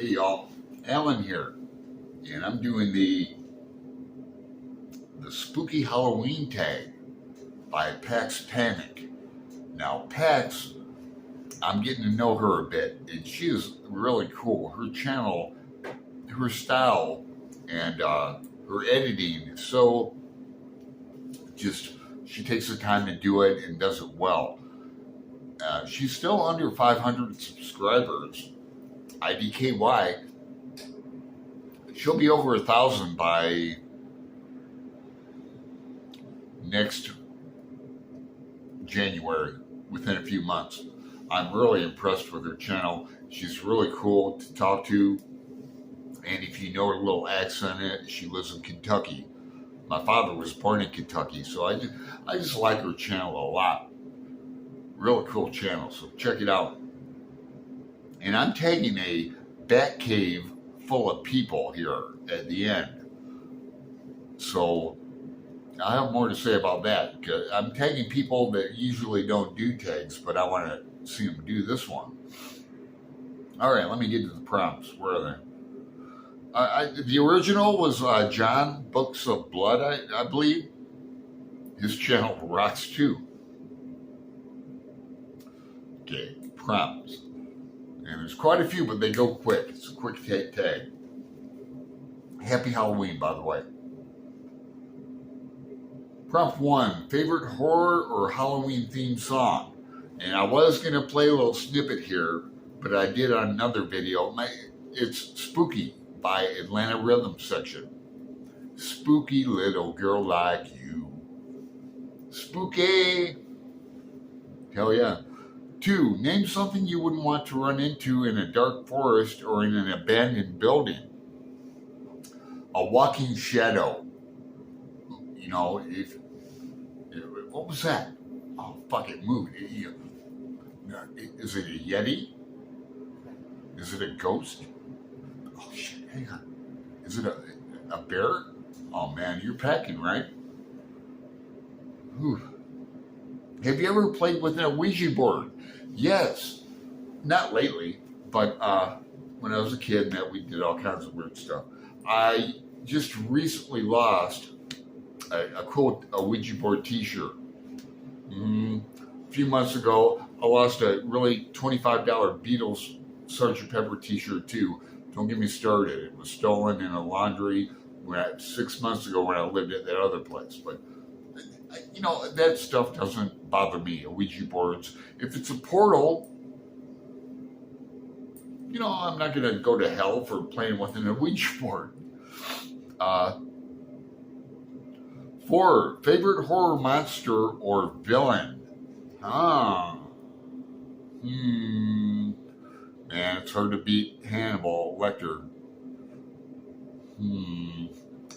Hey y'all, Alan here, and I'm doing the spooky Halloween tag by Pax Panic. Now Pax, I'm getting to know her a bit, and she is really cool. Her channel, her style, and her editing is so just, she takes the time to do it and does it well. She's still under 500 subscribers, IDKY. She'll be over 1,000 by next January, within a few months. I'm really impressed with her channel. She's really cool to talk to. And if you know her little accent, she lives in Kentucky. My father was born in Kentucky, so I just like her channel a lot. Really cool channel, so check it out. And I'm tagging a bat cave full of people here at the end. So I have more to say about that, because I'm tagging people that usually don't do tags, but I want to see them do this one. All right, let me get to the prompts. Where are they? The original was John Books of Blood, I believe. His channel rocks too. Okay, prompts. And there's quite a few, but they go quick. It's a quick tag. Happy Halloween, by the way. Prompt 1, favorite horror or Halloween themed song? And I was going to play a little snippet here, but I did on another video. It's Spooky by Atlanta Rhythm Section. Spooky little girl like you. Spooky. Hell yeah. 2, name something you wouldn't want to run into in a dark forest or in an abandoned building. A walking shadow. You know, what was that? Oh, fuck it, moved. Is it a Yeti? Is it a ghost? Oh shit, hang on. Is it a bear? Oh man, you're packing, right? Whew. Have you ever played with a Ouija board? Yes. Not lately, but when I was a kid, we did all kinds of weird stuff. I just recently lost a Ouija board t-shirt. A few months ago, I lost a really $25 Beatles Sgt. Pepper t-shirt too. Don't get me started. It was stolen in a laundry 6 months ago when I lived at that other place. But you know, that stuff doesn't bother me. Ouija boards. If it's a portal, you know, I'm not going to go to hell for playing with an Ouija board. 4, favorite horror monster or villain? Man, it's hard to beat Hannibal Lecter.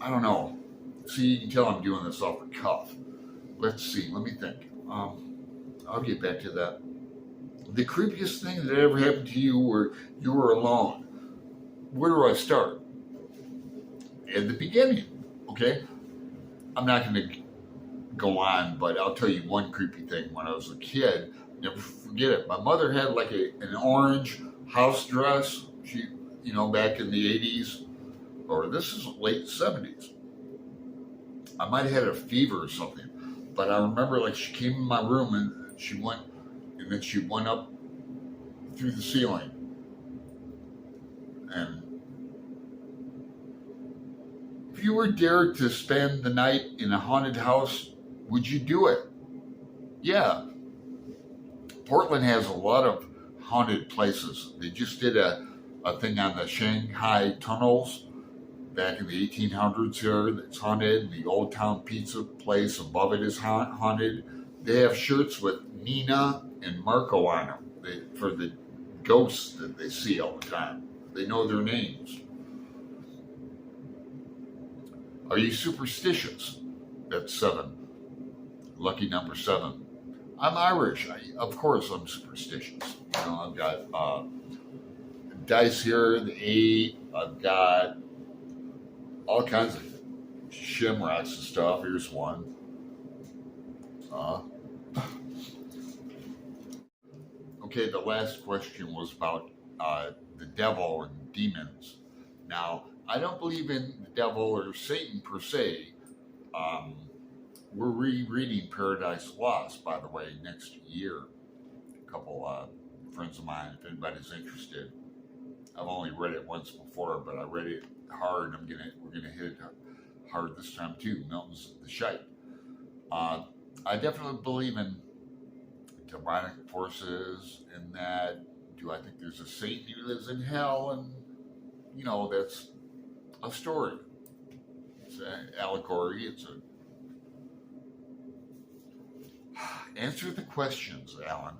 I don't know. See, you can tell I'm doing this off the cuff. Let's see, let me think. I'll get back to that. The creepiest thing that ever happened to you where you were alone. Where do I start? At the beginning, okay? I'm not going to go on, but I'll tell you one creepy thing. When I was a kid, never forget it. My mother had like an orange house dress. She, you know, back in the 80s, or this is late 70s. I might have had a fever or something, but I remember like she came in my room and she went up through the ceiling. And if you were dared to spend the night in a haunted house, would you do it? Yeah. Portland has a lot of haunted places. They just did a thing on the Shanghai tunnels back in the 1800s here that's haunted. The Old Town Pizza place above it is haunted. They have shirts with Nina and Marco on them for the ghosts that they see all the time. They know their names. Are you superstitious? That's 7. Lucky number 7. I'm Irish. Of course I'm superstitious. You know, I've got dice here, the 8. I've got all kinds of shimrocks and stuff. Here's one. Okay, the last question was about the devil and demons. Now, I don't believe in the devil or Satan per se. Um, we're rereading Paradise Lost, by the way, next year. A couple friends of mine, if anybody's interested. I've only read it once before, but I read it hard. We're gonna hit it hard this time too. Milton's the Shite. I definitely believe in demonic forces, and that. Do I think there's a Satan who lives in hell? And that's a story. It's an allegory. It's a answer the questions, Alan.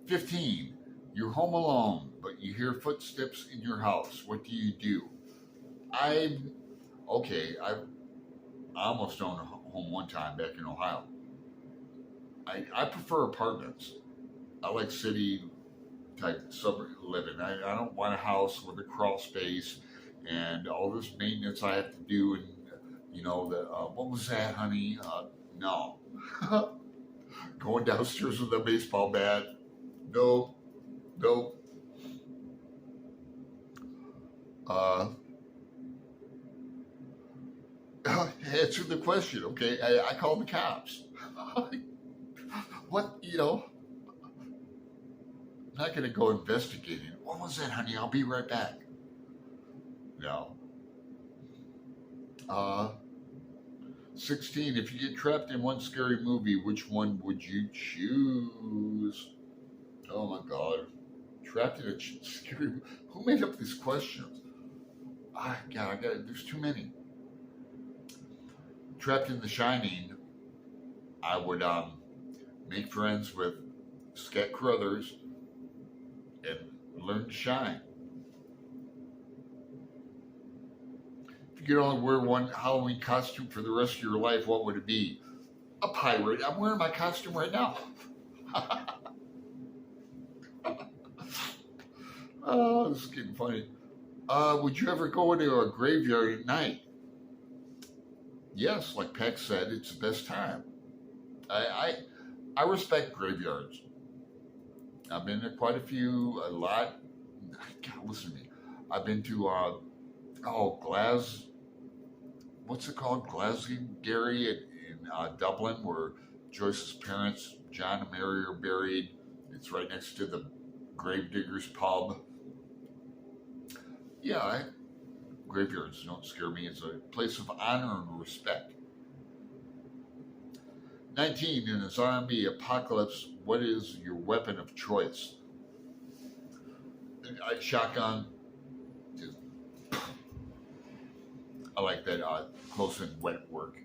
15. You're home alone, but you hear footsteps in your house. What do? I almost owned a home one time back in Ohio. I prefer apartments. I like city type suburb living. I don't want a house with a crawl space and all this maintenance I have to do. And what was that, honey? No. Going downstairs with a baseball bat. No. Answer the question, okay? I called the cops. What, I'm not going to go investigating. What was that, honey? I'll be right back. No. 16. If you get trapped in one scary movie, which one would you choose? Oh my God. Trapped in a scary movie. Who made up these questions? God, there's too many. Trapped in The Shining, I would make friends with Scat Crothers and learn to shine. If you could only wear one Halloween costume for the rest of your life, what would it be? A pirate. I'm wearing my costume right now. Oh, this is getting funny. Would you ever go into a graveyard at night? Yes, like Peck said, it's the best time. I respect graveyards. I've been to quite a lot. God, listen to me. I've been to what's it called? Glastonbury in Dublin, where Joyce's parents, John and Mary, are buried. It's right next to the Gravediggers pub. Yeah, graveyards don't scare me. It's a place of honor and respect. 19. In a zombie apocalypse, what is your weapon of choice? Shotgun. I like that close and wet work.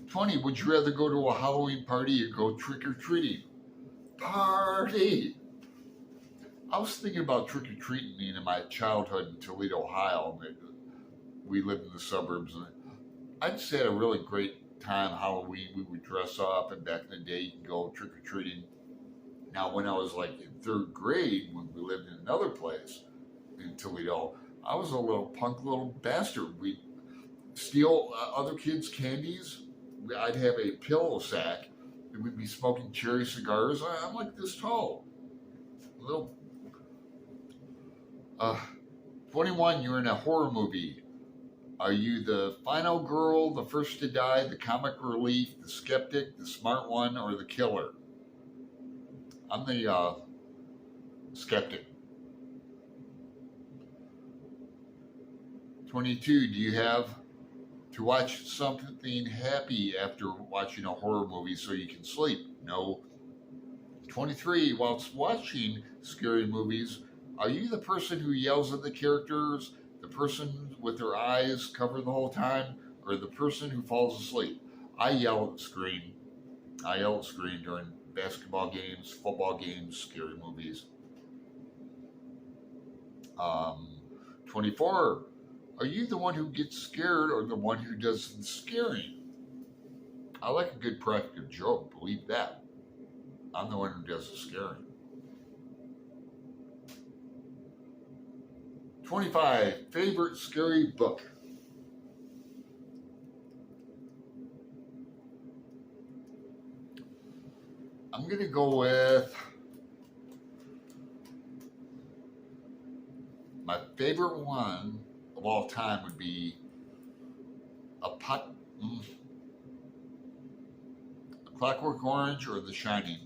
20. Would you rather go to a Halloween party or go trick-or-treating? Party! I was thinking about trick-or-treating in my childhood in Toledo, Ohio. We lived in the suburbs, and I'd say had a really great time. Halloween, we would dress up, and back in the day, you could go trick-or-treating. Now, when I was like in third grade, when we lived in another place in Toledo, I was a little punk little bastard. We'd steal other kids' candies. I'd have a pillow sack, and we'd be smoking cherry cigars. I'm like this tall. Little. 21, you're in a horror movie. Are you the final girl, the first to die, the comic relief, the skeptic, the smart one, or the killer? I'm the skeptic. 22, do you have to watch something happy after watching a horror movie so you can sleep? No. 23, whilst watching scary movies, are you the person who yells at the characters, the person with their eyes covered the whole time, or the person who falls asleep? I yell at the screen. I yell at the screen during basketball games, football games, scary movies. 24, are you the one who gets scared or the one who does the scaring? I like a good practical joke, believe that. I'm the one who does the scaring. 25, favorite scary book. I'm going to go with my favorite one of all time would be a Clockwork Orange or The Shining.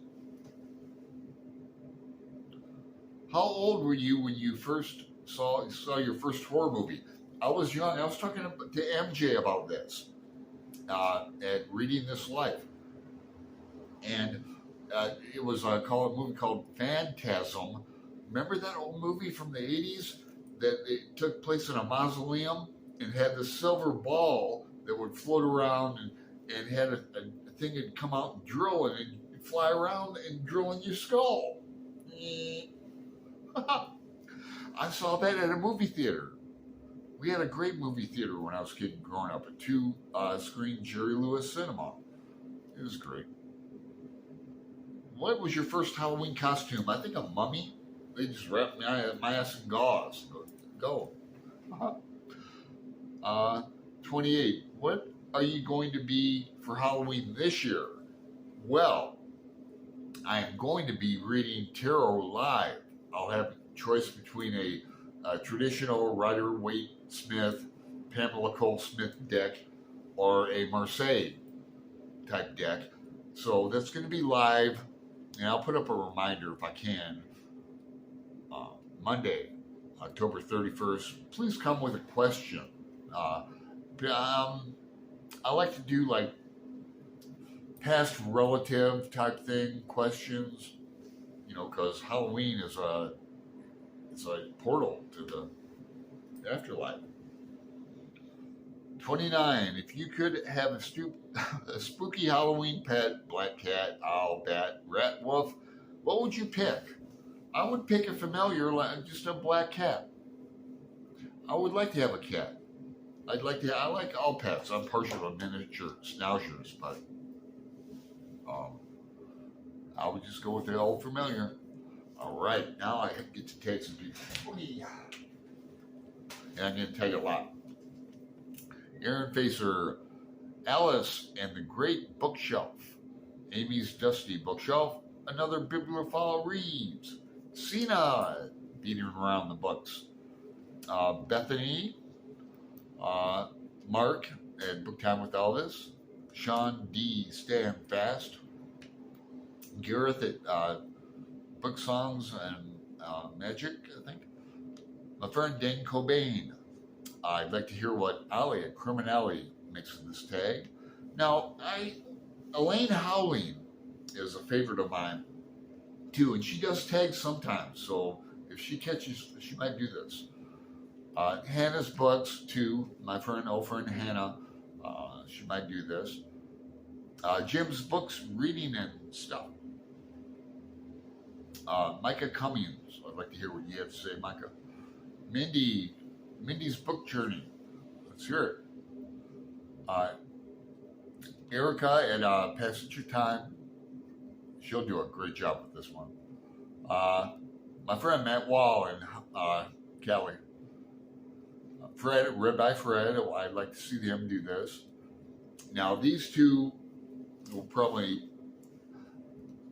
How old were you when you first saw your first horror movie? I was young. I was talking to MJ about this at Reading This Life, and it was a movie called Phantasm. Remember that old movie from the 80s that it took place in a mausoleum and had this silver ball that would float around and had a thing that'd come out and drill and it'd fly around and drill in your skull. I saw that at a movie theater. We had a great movie theater when I was a kid growing up, a 2-screen Jerry Lewis cinema. It was great. What was your first Halloween costume? I think a mummy. They just wrapped my ass in gauze. Go. 28. What are you going to be for Halloween this year? Well, I am going to be reading tarot live. I'll have a choice between a traditional Rider-Waite-Smith, Pamela Cole Smith deck or a Marseille type deck. So that's going to be live, and I'll put up a reminder if I can. Monday, October 31st. Please come with a question. I like to do like past relative type thing, questions, because Halloween is it's a portal to the afterlife. 29. If you could have a spooky Halloween pet, black cat, owl, bat, rat, wolf, what would you pick? I would pick a familiar, just a black cat. I would like to have a cat. I like all pets. I'm partial to miniature schnauzers, but I would just go with the old familiar. All right, now I get to take some people. And I'm going to take a lot. Aaron Facer, Alice and the Great Bookshelf, Amy's Dusty Bookshelf, another Bibliophile Reads, Cena, beating around the books, Bethany, Mark at Book Time with Elvis, Sean D. Stand Fast, Gareth at Book Songs and Magic, I think. My friend Dan Cobain. I'd like to hear what Ali at Criminality makes of this tag. Now, Elaine Howling is a favorite of mine too, and she does tags sometimes. So if she catches, she might do this. Hannah's books too. My old friend Hannah, she might do this. Jim's books, reading and stuff. Micah Cummings. I'd like to hear what you have to say, Micah. Mindy's book journey. Let's hear it. Erica at Passage of Time. She'll do a great job with this one. My friend Matt Wall and Kelly. Fred, read by Fred. I'd like to see them do this. Now, these two will probably.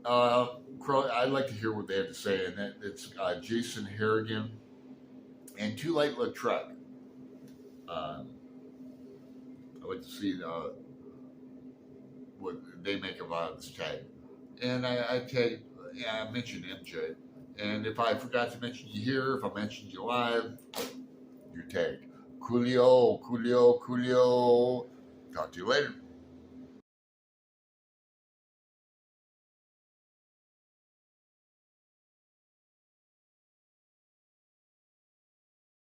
I'd like to hear what they have to say, and it's Jason Harrigan and Too Late Lautrec. I'd like to see what they make of this tag. And I mentioned MJ. And if I forgot to mention you here, if I mentioned you live, your tag. Coolio. Talk to you later.